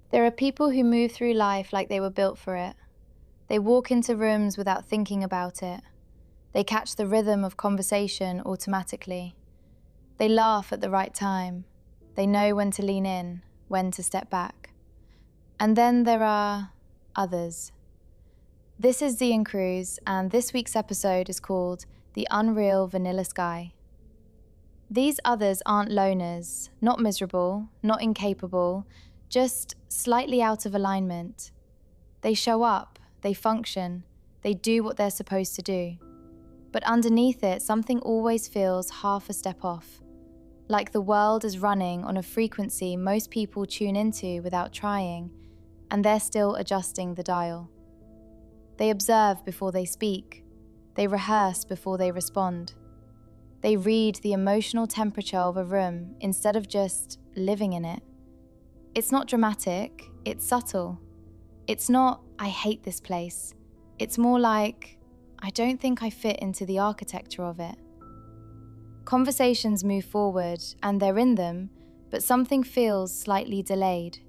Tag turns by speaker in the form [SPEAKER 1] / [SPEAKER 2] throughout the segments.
[SPEAKER 1] There are people who move through life like they were built for it. They walk into rooms without thinking about it. They catch the rhythm of conversation automatically. They laugh at the right time. They know when to lean in, when to step back. And then there are others. This is Z and Cruz, and this week's episode is called The Unreal Vanilla Sky. These others aren't loners, not miserable, not incapable, just slightly out of alignment. They show up, they function, they do what they're supposed to do. But underneath it, something always feels half a step off, like the world is running on a frequency most people tune into without trying, and they're still adjusting the dial. They observe before they speak. They rehearse before they respond. They read the emotional temperature of a room instead of just living in it. It's not dramatic, it's subtle. It's not, I hate this place. It's more like, I don't think I fit into the architecture of it. Conversations move forward and they're in them, but something feels slightly delayed.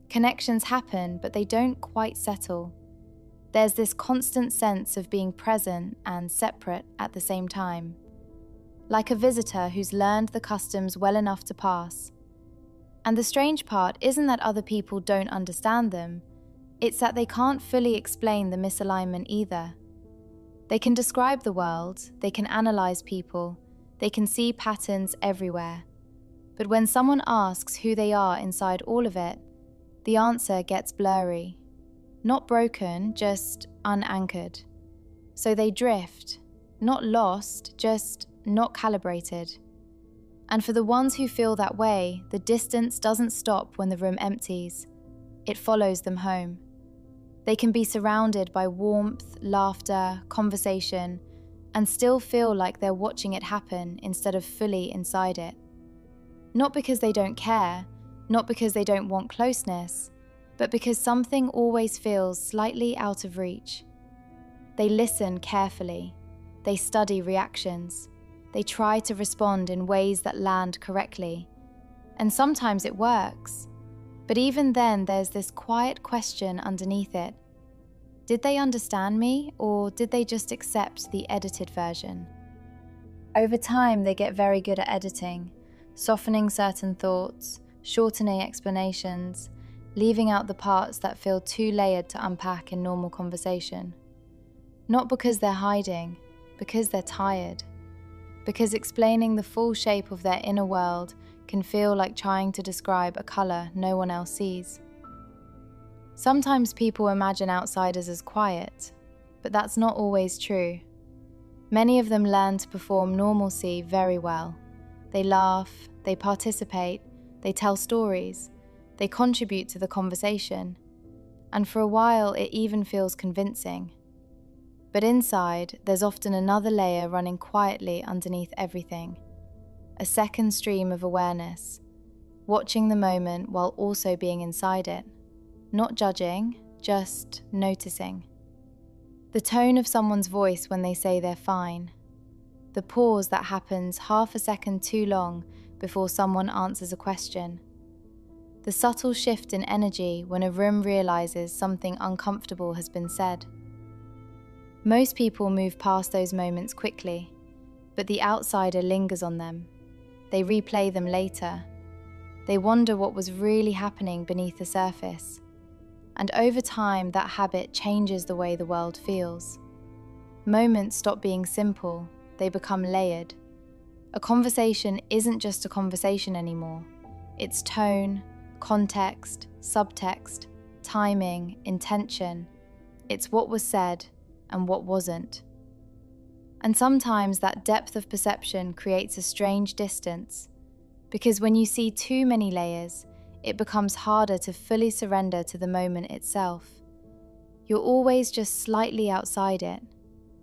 [SPEAKER 1] Connections happen, but they don't quite settle. There's this constant sense of being present and separate at the same time. Like a visitor who's learned the customs well enough to pass. And the strange part isn't that other people don't understand them, it's that they can't fully explain the misalignment either. They can describe the world, they can analyze people, they can see patterns everywhere. But when someone asks who they are inside all of it, the answer gets blurry. Not broken, just unanchored. So they drift, not lost, just not calibrated. And for the ones who feel that way, the distance doesn't stop when the room empties. It follows them home. They can be surrounded by warmth, laughter, conversation, and still feel like they're watching it happen instead of fully inside it. Not because they don't care, not because they don't want closeness, but because something always feels slightly out of reach. They listen carefully. They study reactions. They try to respond in ways that land correctly. And sometimes it works. But even then, there's this quiet question underneath it. Did they understand me, or did they just accept the edited version? Over time, they get very good at editing, softening certain thoughts, shortening explanations, leaving out the parts that feel too layered to unpack in normal conversation. Not because they're hiding, because they're tired. Because explaining the full shape of their inner world can feel like trying to describe a colour no one else sees. Sometimes people imagine outsiders as quiet, but that's not always true. Many of them learn to perform normalcy very well. They laugh, they participate, they tell stories, they contribute to the conversation, and for a while it even feels convincing. But inside, there's often another layer running quietly underneath everything. A second stream of awareness, watching the moment while also being inside it. Not judging, just noticing. The tone of someone's voice when they say they're fine. The pause that happens half a second too long before someone answers a question. The subtle shift in energy when a room realizes something uncomfortable has been said. Most people move past those moments quickly, but the outsider lingers on them. They replay them later. They wonder what was really happening beneath the surface. And over time, that habit changes the way the world feels. Moments stop being simple, they become layered. A conversation isn't just a conversation anymore. It's tone, context, subtext, timing, intention. It's what was said and what wasn't. And sometimes that depth of perception creates a strange distance, because when you see too many layers, it becomes harder to fully surrender to the moment itself. You're always just slightly outside it,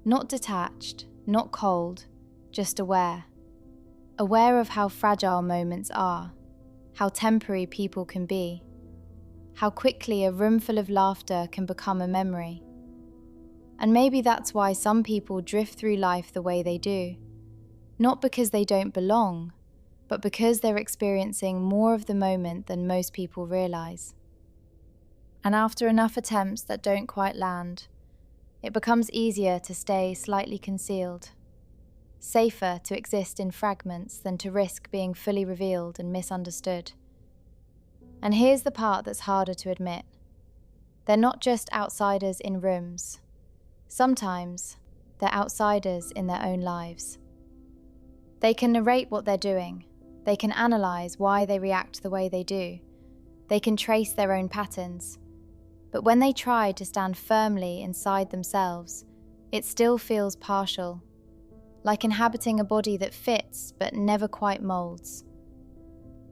[SPEAKER 1] not detached, not cold, just aware. Aware of how fragile moments are, how temporary people can be, how quickly a room full of laughter can become a memory. And maybe that's why some people drift through life the way they do. Not because they don't belong, but because they're experiencing more of the moment than most people realize. And after enough attempts that don't quite land, it becomes easier to stay slightly concealed, safer to exist in fragments than to risk being fully revealed and misunderstood. And here's the part that's harder to admit. They're not just outsiders in rooms. Sometimes they're outsiders in their own lives. They can narrate what they're doing. They can analyze why they react the way they do. They can trace their own patterns. But when they try to stand firmly inside themselves, it still feels partial, like inhabiting a body that fits but never quite molds.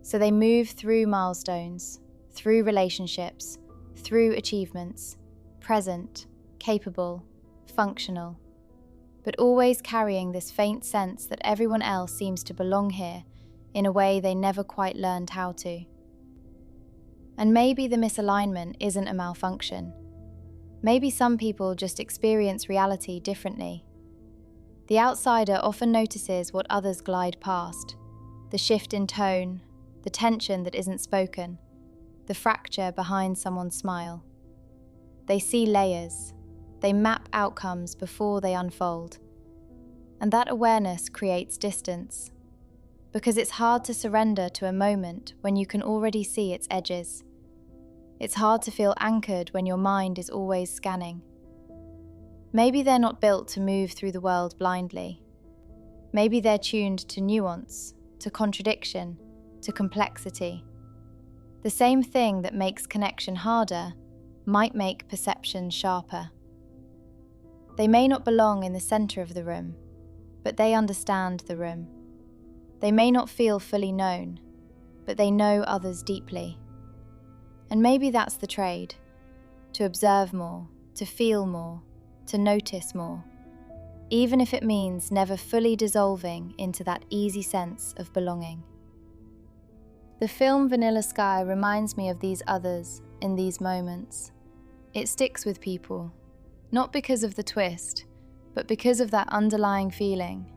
[SPEAKER 1] So they move through milestones, through relationships, through achievements, present, capable, functional, but always carrying this faint sense that everyone else seems to belong here in a way they never quite learned how to. And maybe the misalignment isn't a malfunction. Maybe some people just experience reality differently. The outsider often notices what others glide past, the shift in tone, the tension that isn't spoken, the fracture behind someone's smile. They see layers, they map outcomes before they unfold. And that awareness creates distance, because it's hard to surrender to a moment when you can already see its edges. It's hard to feel anchored when your mind is always scanning. Maybe they're not built to move through the world blindly. Maybe they're tuned to nuance, to contradiction, to complexity. The same thing that makes connection harder might make perception sharper. They may not belong in the center of the room, but they understand the room. They may not feel fully known, but they know others deeply. And maybe that's the trade, to observe more, to feel more, to notice more, even if it means never fully dissolving into that easy sense of belonging. The film Vanilla Sky reminds me of these others in these moments. It sticks with people, not because of the twist, but because of that underlying feeling.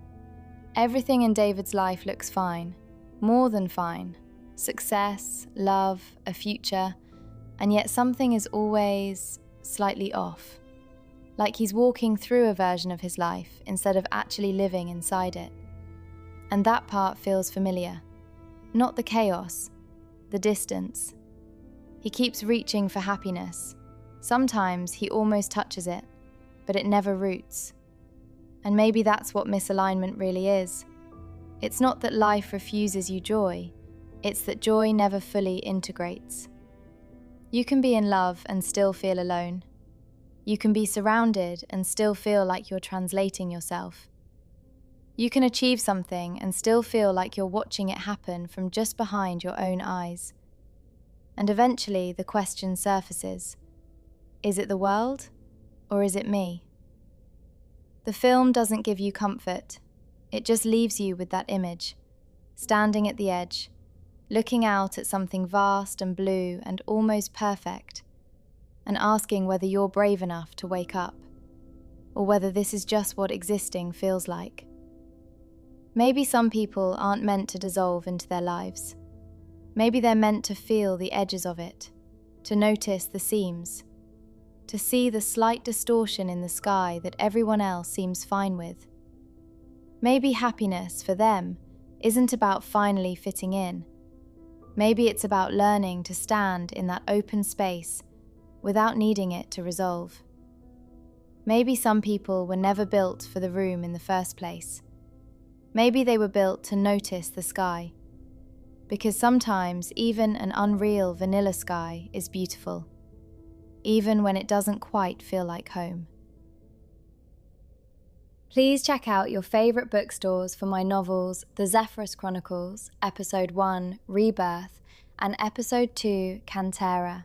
[SPEAKER 1] Everything in David's life looks fine, more than fine. Success, love, a future, and yet something is always slightly off. Like he's walking through a version of his life instead of actually living inside it. And that part feels familiar. Not the chaos, the distance. He keeps reaching for happiness. Sometimes he almost touches it, but it never roots. And maybe that's what misalignment really is. It's not that life refuses you joy, it's that joy never fully integrates. You can be in love and still feel alone. You can be surrounded and still feel like you're translating yourself. You can achieve something and still feel like you're watching it happen from just behind your own eyes. And eventually the question surfaces, is it the world or is it me? The film doesn't give you comfort, it just leaves you with that image, standing at the edge, looking out at something vast and blue and almost perfect, and asking whether you're brave enough to wake up, or whether this is just what existing feels like. Maybe some people aren't meant to dissolve into their lives. Maybe they're meant to feel the edges of it, to notice the seams, to see the slight distortion in the sky that everyone else seems fine with. Maybe happiness for them isn't about finally fitting in. Maybe it's about learning to stand in that open space without needing it to resolve. Maybe some people were never built for the room in the first place. Maybe they were built to notice the sky, because sometimes even an unreal vanilla sky is beautiful, even when it doesn't quite feel like home. Please check out your favourite bookstores for my novels The Zephyrus Chronicles, Episode 1, Rebirth, and Episode 2, Cantera.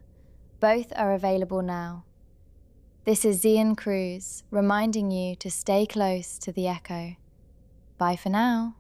[SPEAKER 1] Both are available now. This is Cruz reminding you to stay close to the echo. Bye for now.